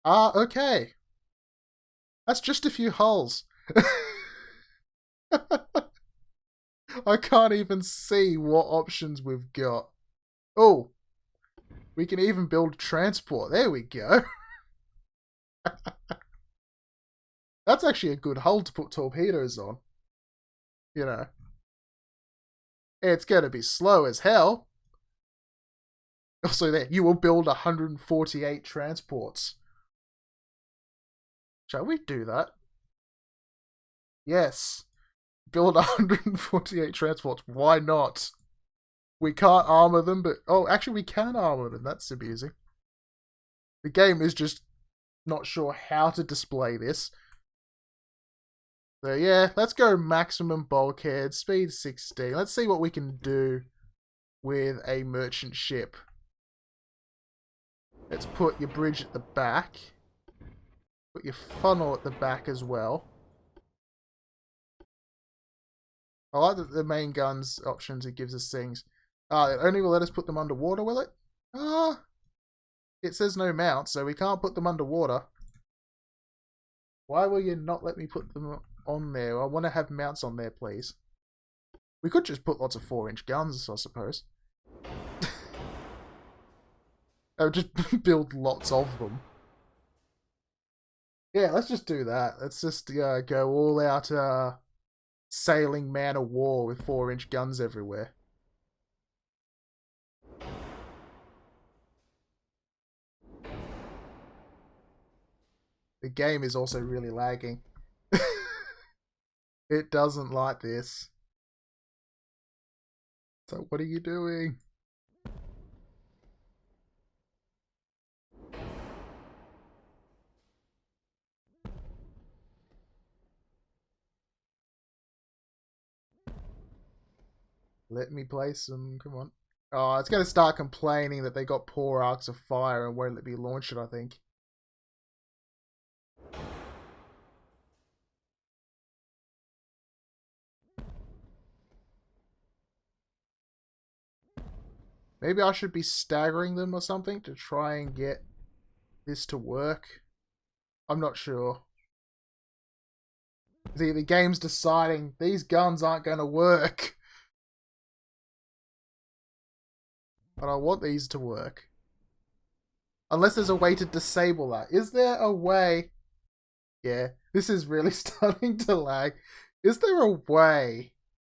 Ah, okay. That's just a few hulls. I can't even see what options we've got. Oh, we can even build transport. There we go. That's actually a good hull to put torpedoes on. You know, it's going to be slow as hell. Also, there, you will build 148 transports. Shall we do that? Yes. Build 148 transports. Why not? We can't armor them, but... Oh, actually, we can armor them. That's amusing. The game is just not sure how to display this. So, yeah, let's go maximum bulkhead, speed 16. Let's see what we can do with a merchant ship. Let's put your bridge at the back. Put your funnel at the back as well. I like the main guns options it gives us things. It only will let us put them underwater, will it? It says no mount, so we can't put them underwater. Why will you not let me put them on there? I want to have mounts on there, please. We could just put lots of 4-inch guns, I suppose. I would just build lots of them. Yeah, let's just do that. Let's just go all out sailing man of war with 4-inch guns everywhere. The game is also really lagging. It doesn't like this. So what are you doing? Let me play some... Come on. Oh, it's going to start complaining that they got poor arcs of fire and won't let me launch it, I think. Maybe I should be staggering them or something to try and get this to work. I'm not sure. The game's deciding these guns aren't going to work. But I want these to work. Unless there's a way to disable that. Is there a way... Yeah, this is really starting to lag. Is there a way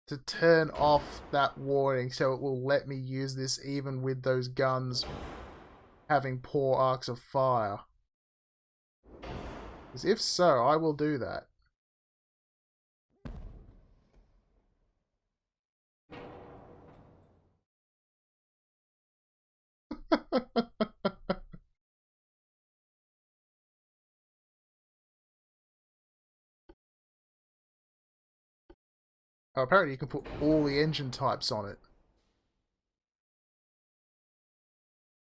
to turn off that warning so it will let me use this even with those guns having poor arcs of fire? Because if so, I will do that. Oh, apparently you can put all the engine types on it.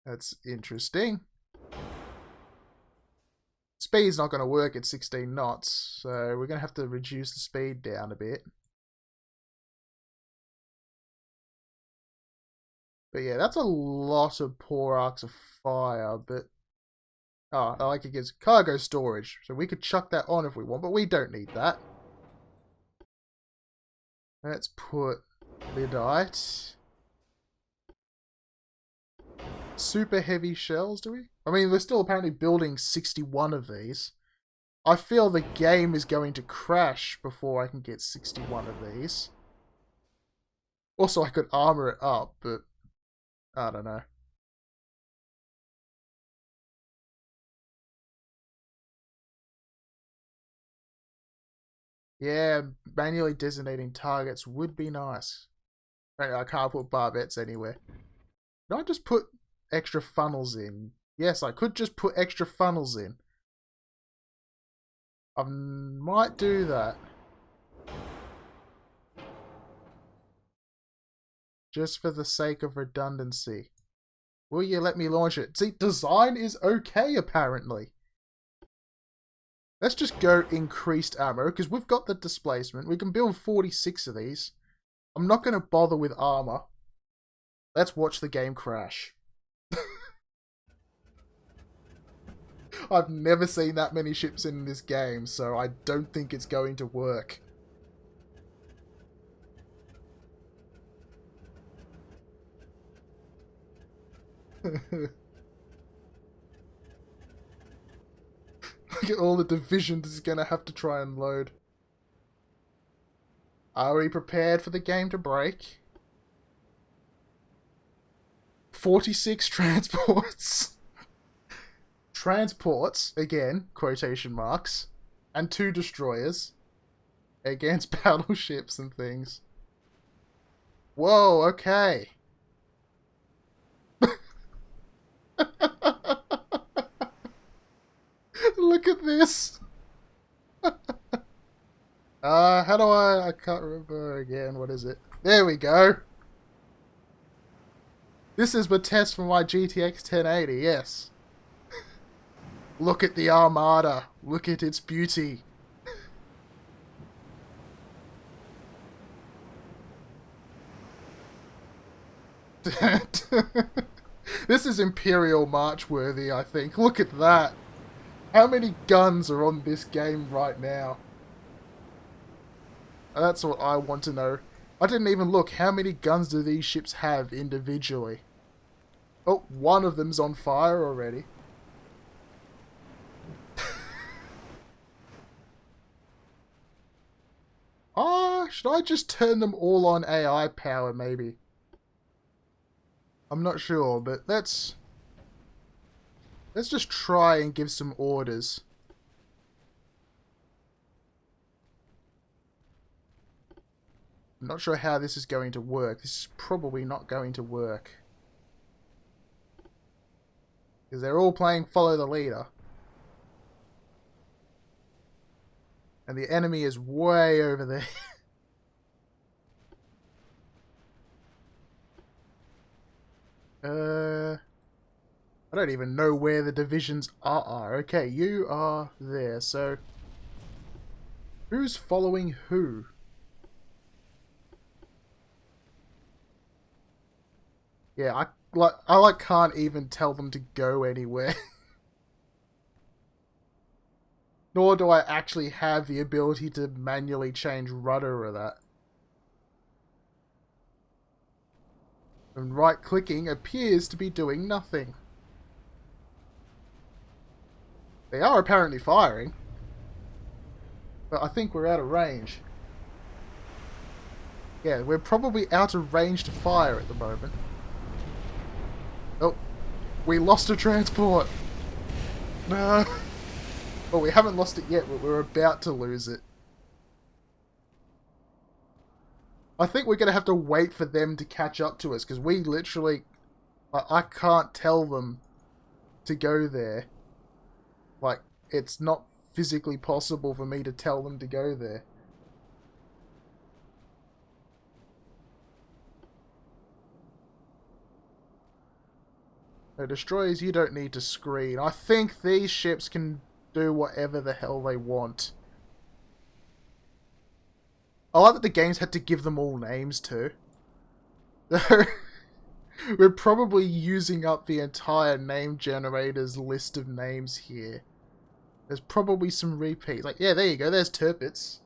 That's interesting. Speed's not going to work at 16 knots, so we're going to have to reduce the speed down a bit. But yeah, that's a lot of poor arcs of fire, but... Oh, I like it gives cargo storage, so we could chuck that on if we want, but we don't need that. Let's put Lidite. Super heavy shells, do we? I mean, we're still apparently building 61 of these. I feel the game is going to crash before I can get 61 of these. Also, I could armor it up, but I don't know. Yeah, manually designating targets would be nice. I can't put barbettes anywhere. Can I just put extra funnels in? Yes, I could just put extra funnels in. I might do that. Just for the sake of redundancy. Will you let me launch it? See, design is okay, apparently. Let's just go increased ammo, because we've got the displacement. We can build 46 of these. I'm not going to bother with armor. Let's watch the game crash. I've never seen that many ships in this game, so I don't think it's going to work. Look at all the divisions it's going to have to try and load. Are we prepared for the game to break? 46 transports. Transports, again, quotation marks, and 2 destroyers against battleships and things. Whoa, okay. Look at this. How do I can't remember again. What is it? There we go. This is the test for my GTX 1080, yes. Look at the Armada. Look at its beauty. This is Imperial March worthy, I think. Look at that. How many guns are on this game right now? That's what I want to know. I didn't even look. How many guns do these ships have individually? Oh, one of them's on fire already. Should I just turn them all on AI power, maybe? I'm not sure, but let's just try and give some orders. I'm not sure how this is going to work. This is probably not going to work. Because they're all playing follow the leader. And the enemy is way over there. I don't even know where the divisions are. Okay, you are there. So, who's following who? Yeah, I can't even tell them to go anywhere. Nor do I actually have the ability to manually change rudder or that. And right-clicking appears to be doing nothing. They are apparently firing. But I think we're out of range. Yeah, we're probably out of range to fire at the moment. Oh, we lost a transport. No. Well, we haven't lost it yet, but we're about to lose it. I think we're going to have to wait for them to catch up to us, because we literally... I can't tell them to go there. Like, it's not physically possible for me to tell them to go there. No, destroyers, you don't need to screen. I think these ships can do whatever the hell they want. I like that the games had to give them all names too. We're probably using up the entire name generator's list of names here. There's probably some repeats. Like, yeah, there you go. There's Tirpitz.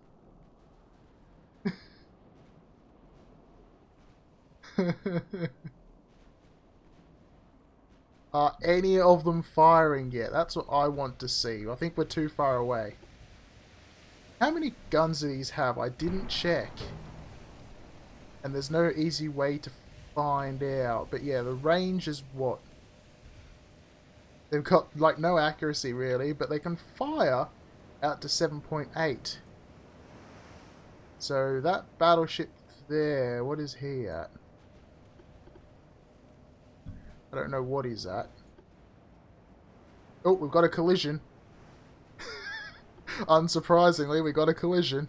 Are any of them firing yet? That's what I want to see. I think we're too far away. How many guns do these have? I didn't check. And there's no easy way to find out. But yeah, the range is what? They've got, like, no accuracy, really. But they can fire out to 7.8. So that battleship there, what is he at? I don't know what he's at. Oh, we've got a collision. Unsurprisingly, we got a collision.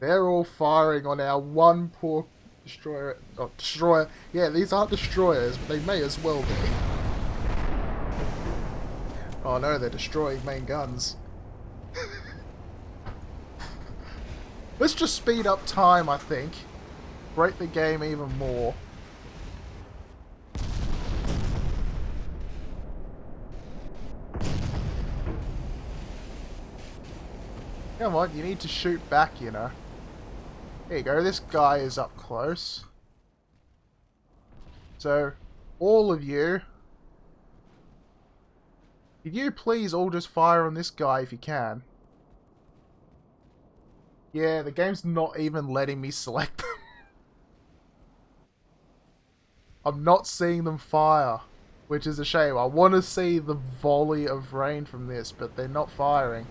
They're all firing on our one poor destroyer. Oh, destroyer. Yeah, these aren't destroyers, but they may as well be. Oh no, they're destroying main guns. Let's just speed up time, I think. Break the game even more. Come on, you need to shoot back, you know. There you go, this guy is up close. So, all of you, could you please all just fire on this guy if you can? Yeah, the game's not even letting me select them. I'm not seeing them fire, which is a shame. I want to see the volley of rain from this, but they're not firing.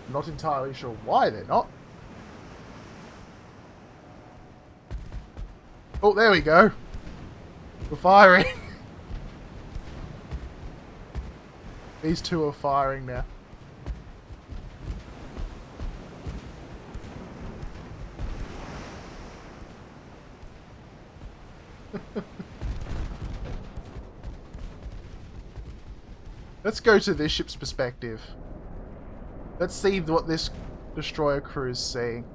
I'm not entirely sure why they're not. Oh, there we go. We're firing. These two are firing now. Let's go to this ship's perspective. Let's see what this destroyer crew is seeing.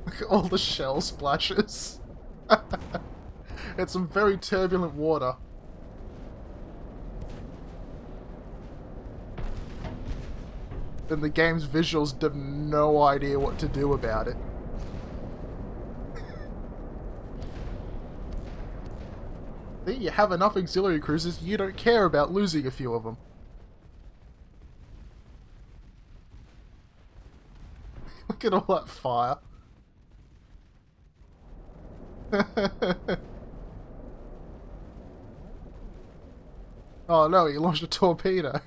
Look at all the shell splashes. It's some very turbulent water. And the game's visuals have no idea what to do about it. See, you have enough auxiliary cruisers, you don't care about losing a few of them. Look at all that fire. Oh no, he launched a torpedo.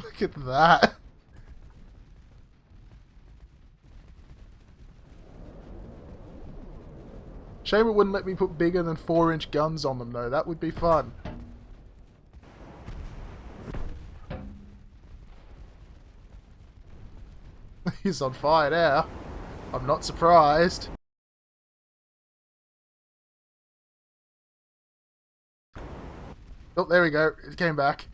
Look at that. Shame it wouldn't let me put bigger than 4-inch guns on them though, that would be fun. He's on fire now. I'm not surprised. Oh, there we go. It came back.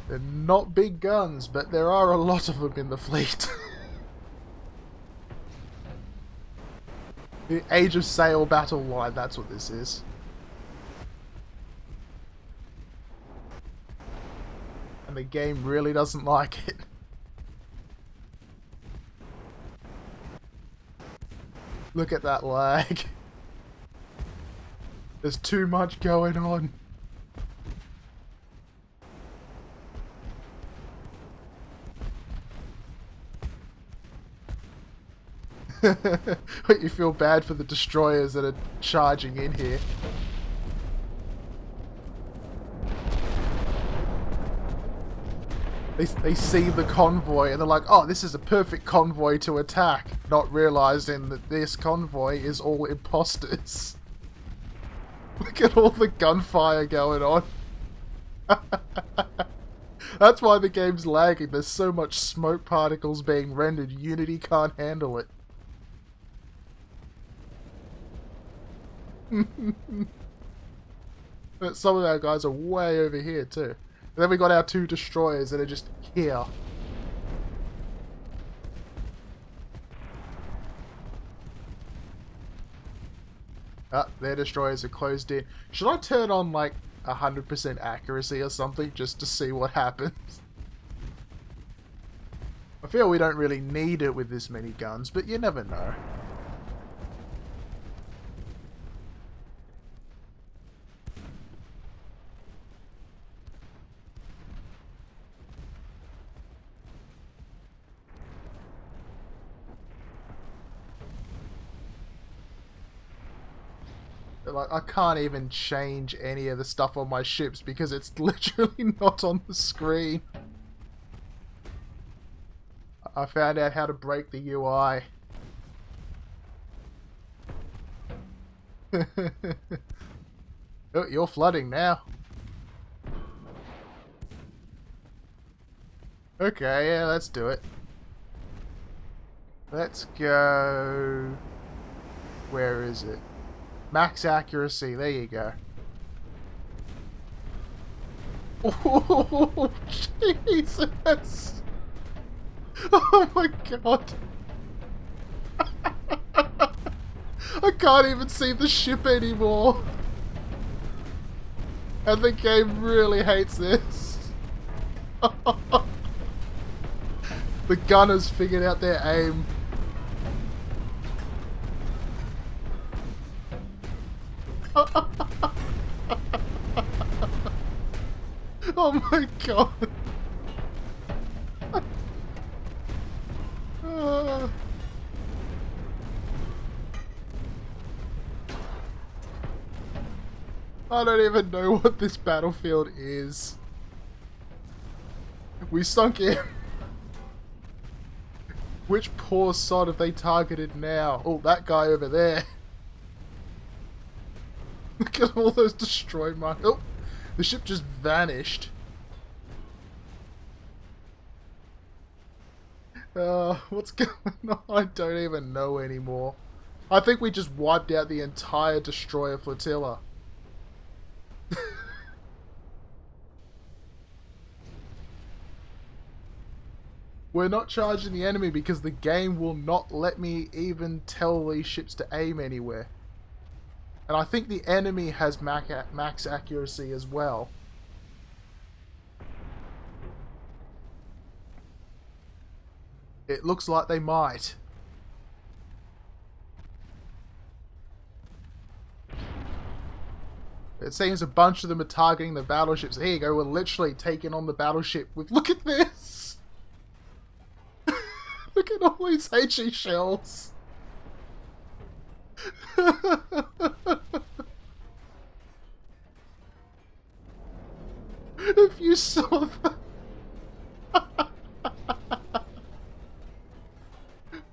They're not big guns, but there are a lot of them in the fleet. The Age of Sail battle line, that's what this is. And the game really doesn't like it. Look at that lag. There's too much going on. You feel bad for the destroyers that are charging in here. They see the convoy and they're like, oh, this is a perfect convoy to attack, not realizing that this convoy is all imposters. Look at all the gunfire going on. That's why the game's lagging. There's so much smoke particles being rendered, Unity can't handle it. But some of our guys are way over here too. And then we got our two destroyers that are just here. Ah, their destroyers are closed in. Should I turn on like 100% accuracy or something just to see what happens? I feel we don't really need it with this many guns, but you never know. Like, I can't even change any of the stuff on my ships because it's literally not on the screen. I found out how to break the UI. Oh, you're flooding now. Okay, yeah, let's do it. Let's go... Where is it? Max accuracy, there you go. Oh, Jesus! Oh my god! I can't even see the ship anymore! And the game really hates this. The gunners figured out their aim. Oh my god. I don't even know what this battlefield is. We sunk in. Which poor sod have they targeted now? Oh, that guy over there. Look at all those destroy marks. Oh, the ship just vanished. What's going on? I don't even know anymore. I think we just wiped out the entire destroyer flotilla. We're not charging the enemy because the game will not let me even tell these ships to aim anywhere. And I think the enemy has max accuracy as well. It looks like they might. It seems a bunch of them are targeting the battleships. Here you go, we're literally taking on the battleship with... Look at this! Look at all these HE shells! If you saw that...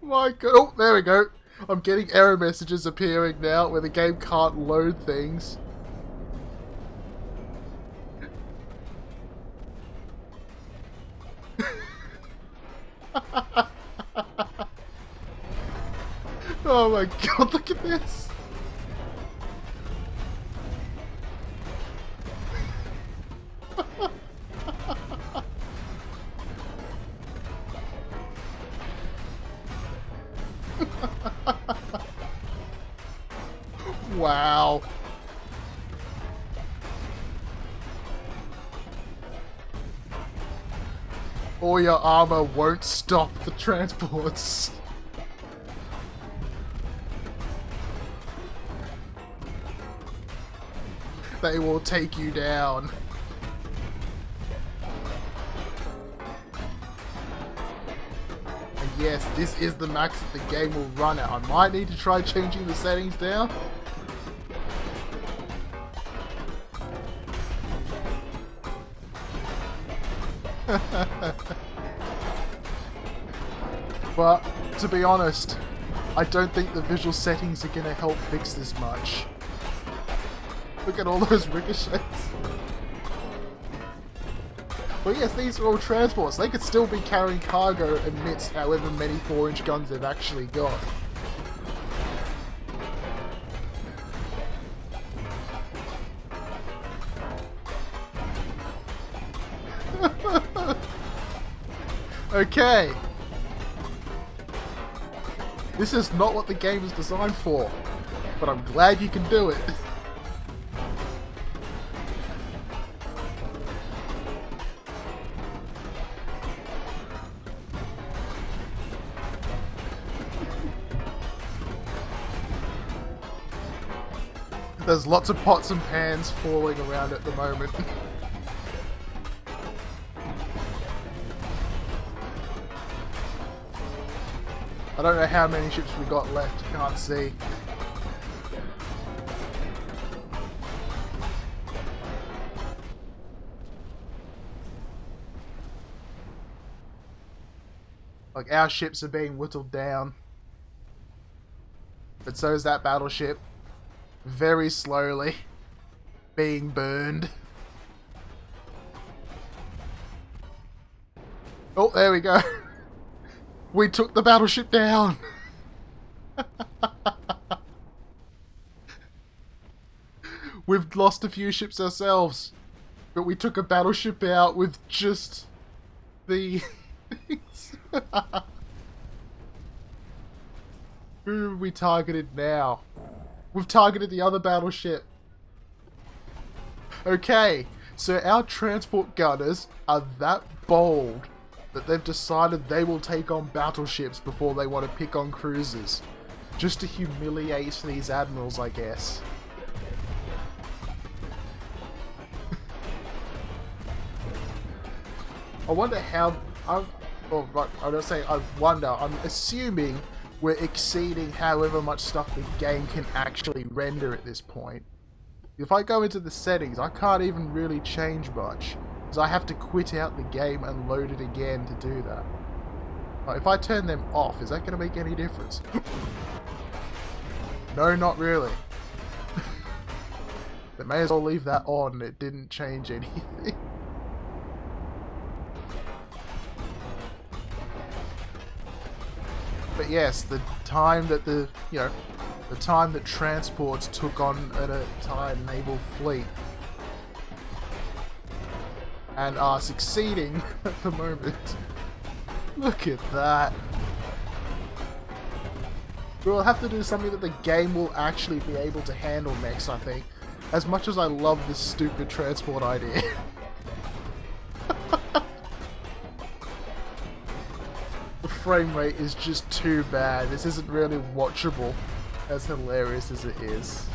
My god, oh, there we go. I'm getting error messages appearing now where the game can't load things. Oh my god, look at this! Wow. All your armor won't stop the transports. They will take you down. And yes, this is the max that the game will run at. I might need to try changing the settings down. But, to be honest, I don't think the visual settings are going to help fix this much. Look at all those ricochets. But yes, these are all transports. They could still be carrying cargo amidst however many 4-inch guns they've actually got. Okay. This is not what the game is designed for, but I'm glad you can do it. There's lots of pots and pans falling around at the moment. I don't know how many ships we got left, you can't see. Like, our ships are being whittled down. But so is that battleship. Very slowly. Being burned. Oh, there we go. We took the battleship down. We've lost a few ships ourselves. But we took a battleship out with just the... Who have we targeted now? We've targeted the other battleship. Okay, so our transport gunners are that bold that they've decided they will take on battleships before they want to pick on cruisers. Just to humiliate these admirals, I guess. I wonder how... I'm assuming we're exceeding however much stuff the game can actually render at this point. If I go into the settings, I can't even really change much, because I have to quit out the game and load it again to do that. If I turn them off, is that going to make any difference? No, not really. They may as well leave that on, it didn't change anything. But yes, the time that the time that transports took on an entire naval fleet and are succeeding at the moment. Look at that. We'll have to do something that the game will actually be able to handle next, I think. As much as I love this stupid transport idea. The frame rate is just too bad. This isn't really watchable, as hilarious as it is.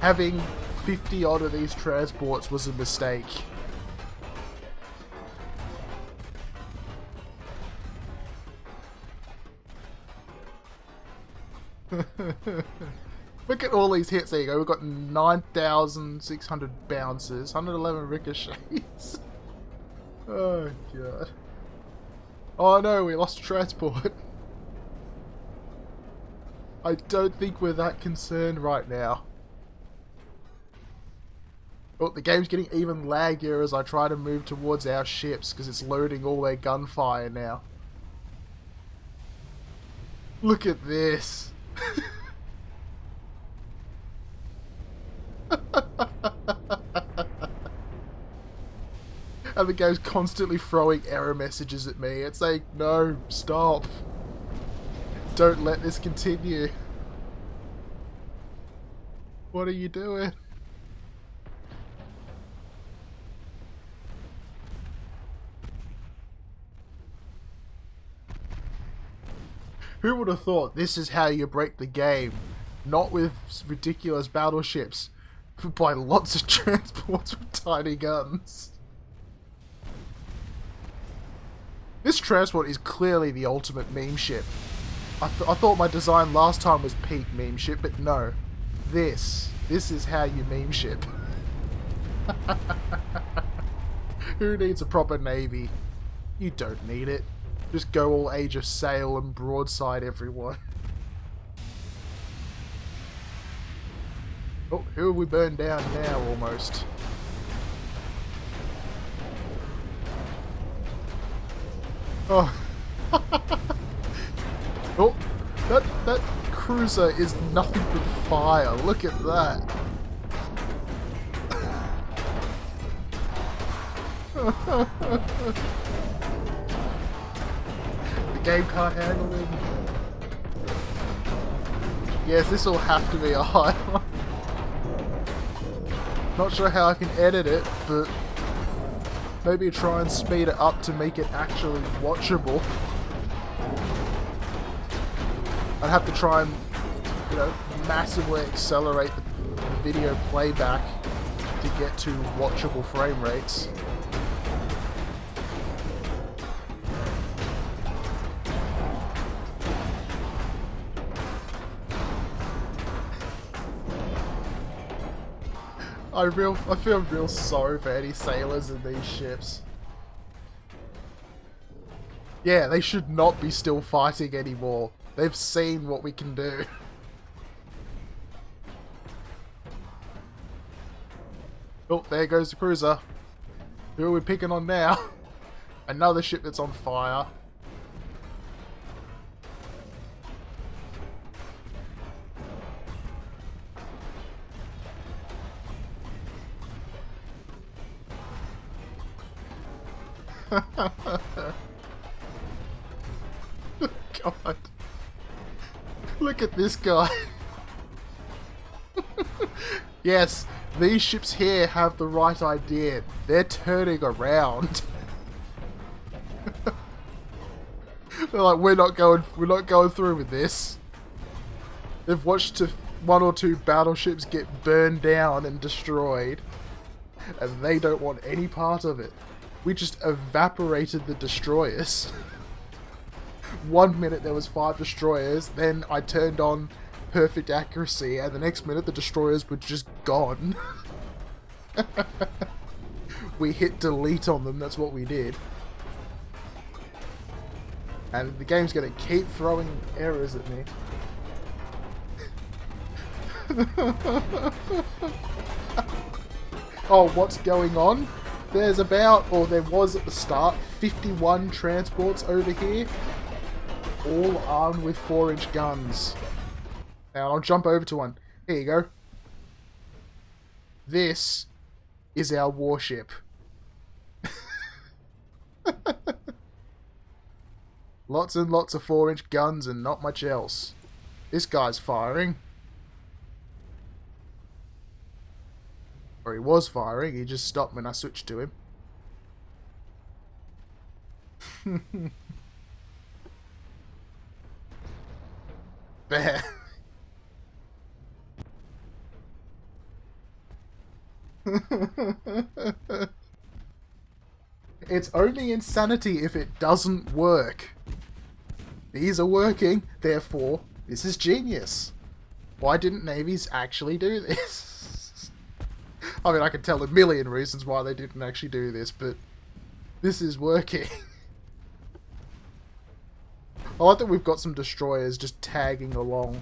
Having 50 odd of these transports was a mistake. Look at all these hits. There you go. We've got 9,600 bounces, 111 ricochets. Oh god. Oh no, we lost transport. I don't think we're that concerned right now. Oh, the game's getting even laggier as I try to move towards our ships because it's loading all their gunfire now. Look at this. And the game's constantly throwing error messages at me. It's like, no, stop. Don't let this continue. What are you doing? Who would have thought this is how you break the game? Not with ridiculous battleships, but by lots of transports with tiny guns. This transport is clearly the ultimate meme ship. I thought my design last time was peak meme ship, but no. This is how you meme ship. Who needs a proper navy? You don't need it. Just go all Age of Sail and broadside everyone. Oh, who have we burned down now almost? Oh. Oh, that cruiser is nothing but fire. Look at that. The game can't handle him. Yes, this will have to be a highlight. Not sure how I can edit it, but maybe try and speed it up to make it actually watchable. I'd have to try and, massively accelerate the video playback to get to watchable frame rates. I feel real sorry for any sailors in these ships. Yeah, they should not be still fighting anymore. They've seen what we can do. Oh, there goes the cruiser. Who are we picking on now? Another ship that's on fire. God. Look at this guy. Yes, these ships here have the right idea. They're turning around. They're like, we're not going through with this. They've watched one or two battleships get burned down and destroyed, and they don't want any part of it. We just evaporated the destroyers. 1 minute there was 5 destroyers, then I turned on perfect accuracy, and the next minute the destroyers were just gone. We hit delete on them, that's what we did. And the game's gonna keep throwing errors at me. Oh, what's going on? There's there was at the start, 51 transports over here, all armed with 4-inch guns. Now I'll jump over to one. Here you go. This is our warship. Lots and lots of 4-inch guns and not much else. This guy's firing. Or he was firing, he just stopped when I switched to him. There. It's only insanity if it doesn't work. These are working, therefore, this is genius. Why didn't navies actually do this? I mean, I can tell a million reasons why they didn't actually do this, but this is working. I like that we've got some destroyers just tagging along.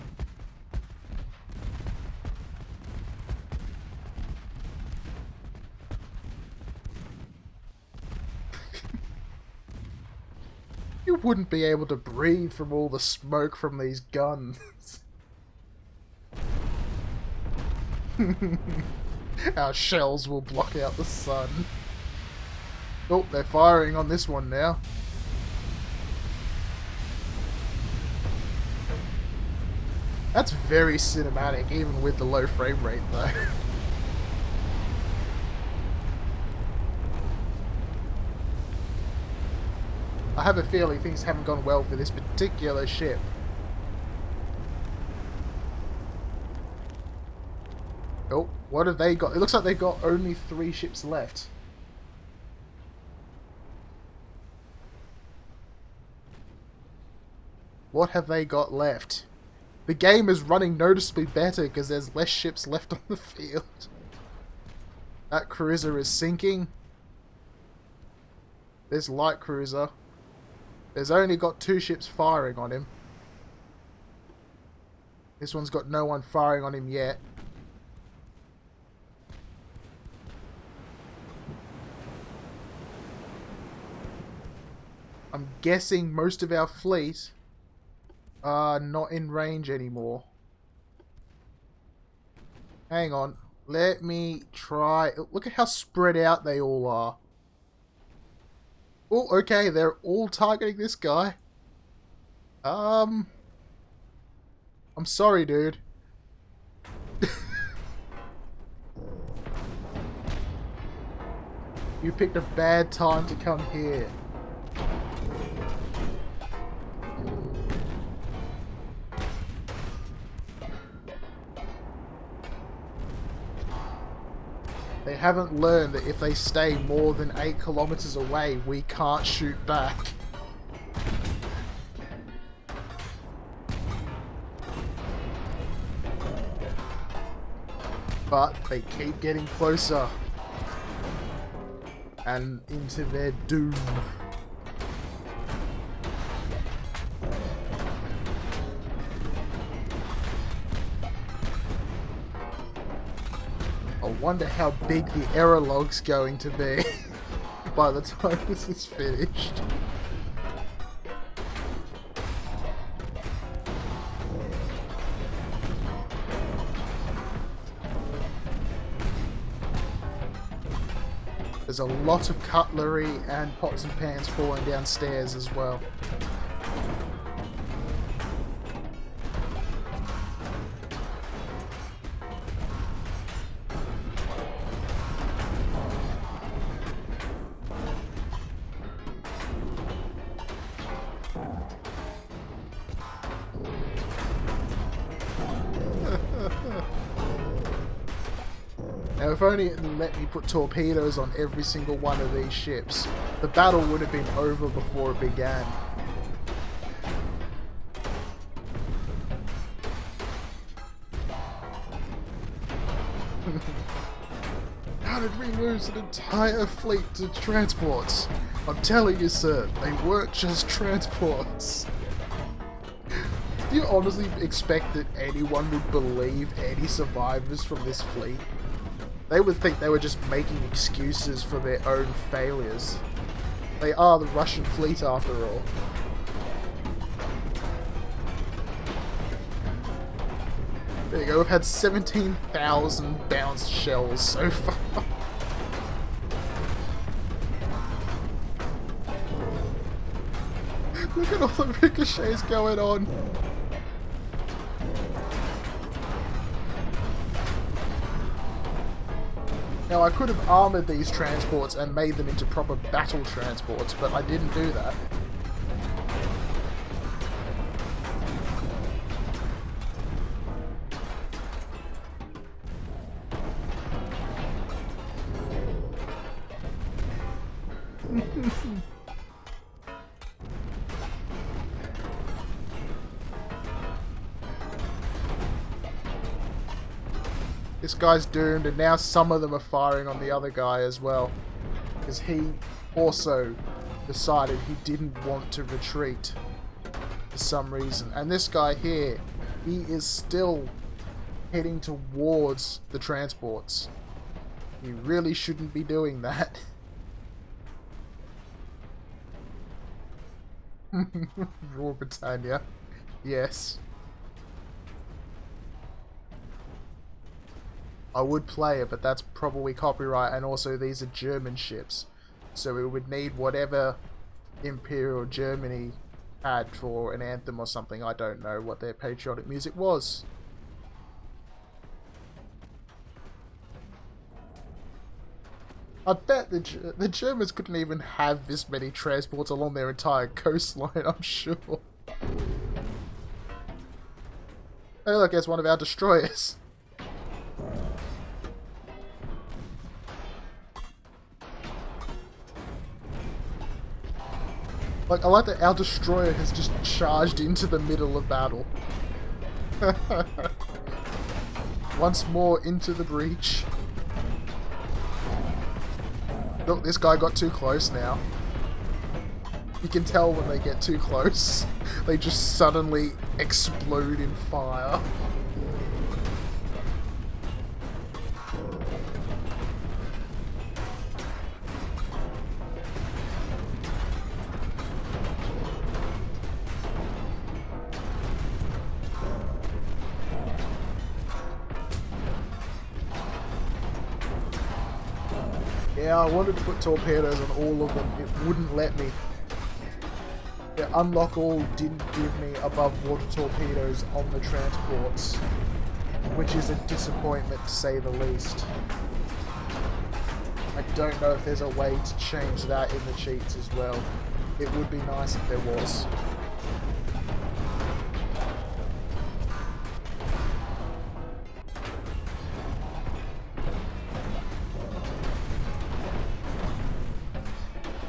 You wouldn't be able to breathe from all the smoke from these guns. Our shells will block out the sun. Oh, they're firing on this one now. That's very cinematic, even with the low frame rate, though. I have a feeling things haven't gone well for this particular ship. Oh, what have they got? It looks like they've got only 3 ships left. What have they got left? The game is running noticeably better because there's less ships left on the field. That cruiser is sinking. This light cruiser. There's only got 2 ships firing on him. This one's got no one firing on him yet. I'm guessing most of our fleet are not in range anymore. Hang on. Let me try. Look at how spread out they all are. Oh, okay. They're all targeting this guy. I'm sorry, dude. You picked a bad time to come here. They haven't learned that if they stay more than 8 kilometers away, we can't shoot back. But they keep getting closer. And into their doom. I wonder how big the error log's going to be by the time this is finished. There's a lot of cutlery and pots and pans falling downstairs as well. Now, if only it let me put torpedoes on every single one of these ships, the battle would have been over before it began. How did we lose an entire fleet to transports? I'm telling you, sir, they weren't just transports. Do you honestly expect that anyone would believe any survivors from this fleet? They would think they were just making excuses for their own failures. They are the Russian fleet after all. There you go, we've had 17,000 bounced shells so far. Look at all the ricochets going on. Now, I could have armoured these transports and made them into proper battle transports, but I didn't do that. This guy's doomed, and now some of them are firing on the other guy as well. Because he also decided he didn't want to retreat for some reason. And this guy here, he is still heading towards the transports. He really shouldn't be doing that. Raw Britannia. Yes. I would play it, but that's probably copyright, and also these are German ships. So we would need whatever Imperial Germany had for an anthem or something. I don't know what their patriotic music was. I bet the Germans couldn't even have this many transports along their entire coastline, I'm sure. Hey look, there's one of our destroyers. Like, I like that our destroyer has just charged into the middle of battle. Once more into the breach. Look, this guy got too close now. You can tell when they get too close. They just suddenly explode in fire. Yeah, I wanted to put torpedoes on all of them. It wouldn't let me. The unlock all didn't give me above water torpedoes on the transports, which is a disappointment to say the least. I don't know if there's a way to change that in the cheats as well. It would be nice if there was.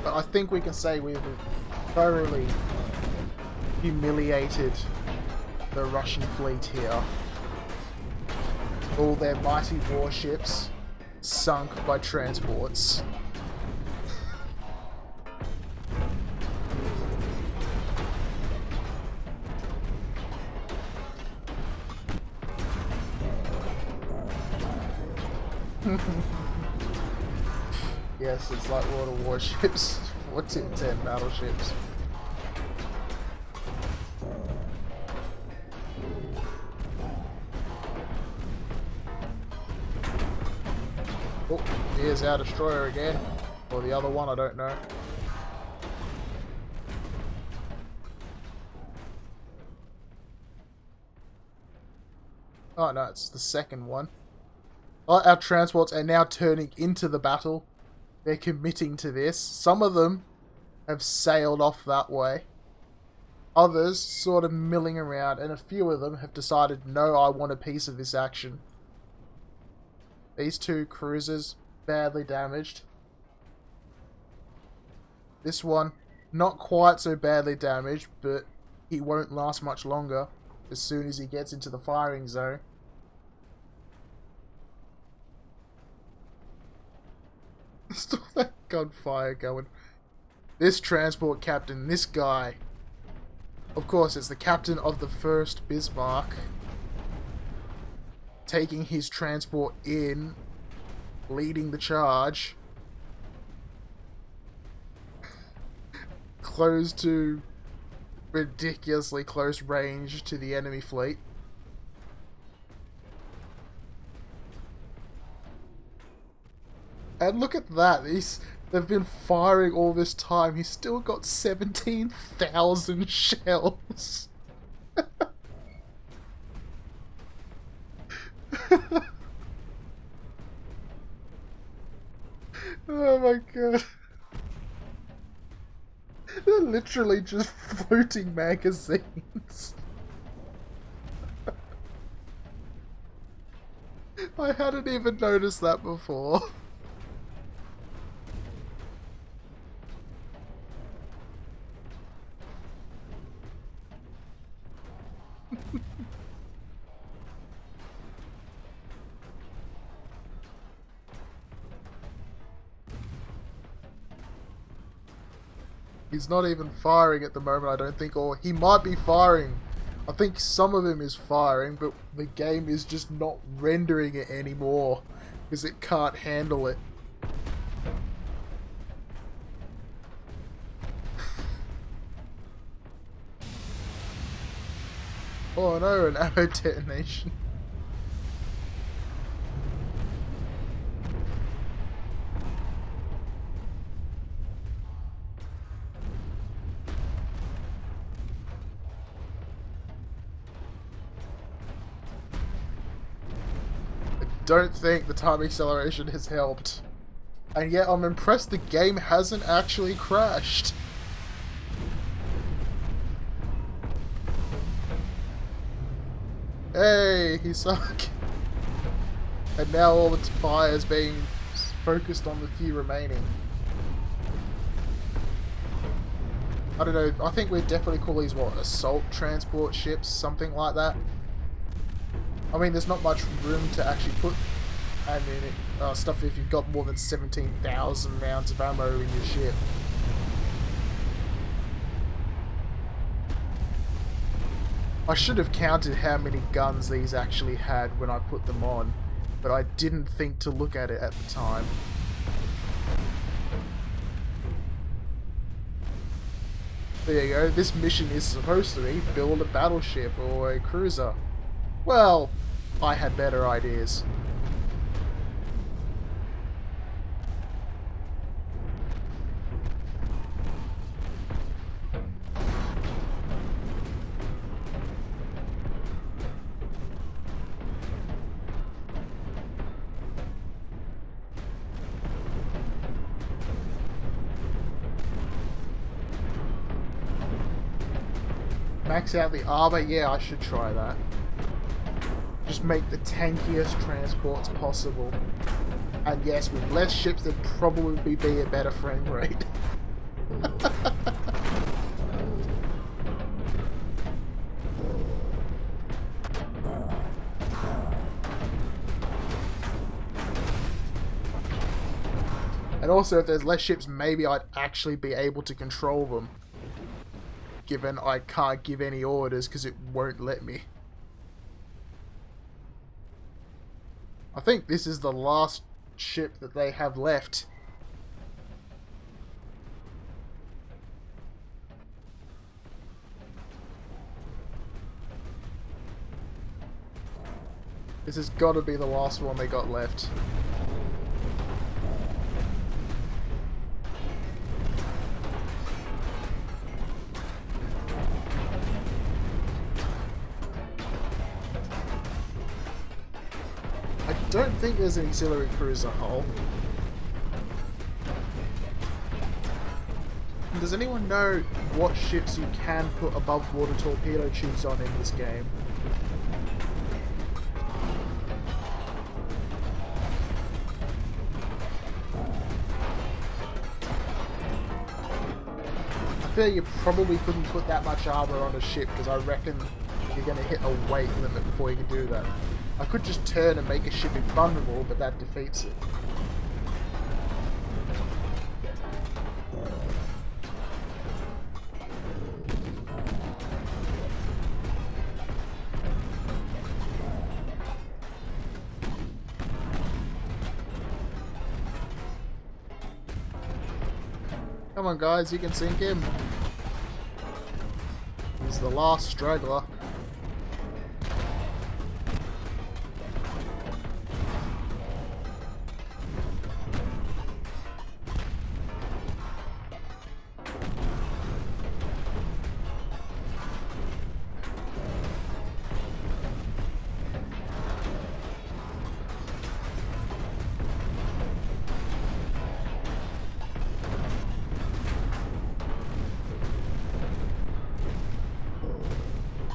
But I think we can say we've thoroughly humiliated the Russian fleet here. All their mighty warships sunk by transports. Yes, it's like water warships. 1410 battleships. Oh, here's our destroyer again. Or the other one, I don't know. Oh no, it's the second one. Our transports are now turning into the battle. They're committing to this. Some of them have sailed off that way. Others sort of milling around, and a few of them have decided, no, I want a piece of this action. These two cruisers, badly damaged. This one, not quite so badly damaged, but he won't last much longer as soon as he gets into the firing zone. Still that gunfire going. This transport captain, this guy. Of course, it's the captain of the 1st Bismarck. Taking his transport in, leading the charge. Close to ridiculously close range to the enemy fleet. And look at that, they've been firing all this time. He's still got 17,000 shells. Oh my god. They're literally just floating magazines. I hadn't even noticed that before. He's not even firing at the moment, I don't think, or he might be firing. I think some of him is firing, but the game is just not rendering it anymore because it can't handle it. Oh no, an ammo detonation. Don't think the time acceleration has helped. And yet I'm impressed the game hasn't actually crashed. Hey, he sunk. And now all the fire is being focused on the few remaining. I don't know, I think we'd definitely call these, what, assault transport ships, something like that. I mean, there's not much room to actually put stuff if you've got more than 17,000 rounds of ammo in your ship. I should have counted how many guns these actually had when I put them on, but I didn't think to look at it at the time. There you go, this mission is supposed to be build a battleship or a cruiser. Well, I had better ideas. Max out the armor? Yeah, I should try that. Just make the tankiest transports possible. And yes, with less ships there'd probably be a better frame rate. And also if there's less ships, maybe I'd actually be able to control them. Given I can't give any orders because it won't let me. I think this is the last ship that they have left. This has got to be the last one they got left. don't think there's an auxiliary cruiser hull. And does anyone know what ships you can put above water torpedo tubes on in this game? I feel you probably couldn't put that much armor on a ship, because I reckon you're going to hit a weight limit before you can do that. I could just turn and make a ship invulnerable, but that defeats it. Come on guys, you can sink him. He's the last straggler.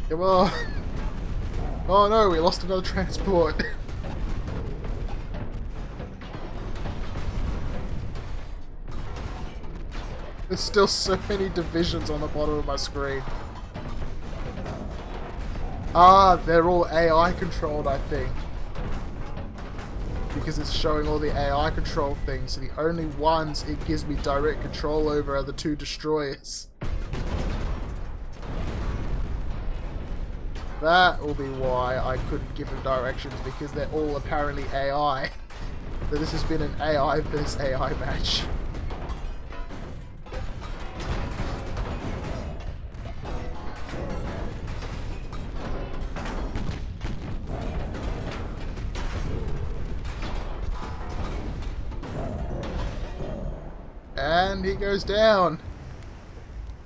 Come on. Oh no, we lost another transport. There's still so many divisions on the bottom of my screen. Ah, they're all AI controlled, I think. Because it's showing all the AI control things, so the only ones it gives me direct control over are the 2 destroyers. That will be why I couldn't give them directions, because they're all apparently AI. So this has been an AI versus AI match. And he goes down.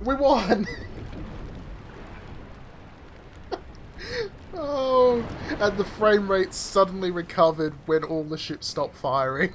We won! Oh, and the frame rate suddenly recovered when all the ships stopped firing.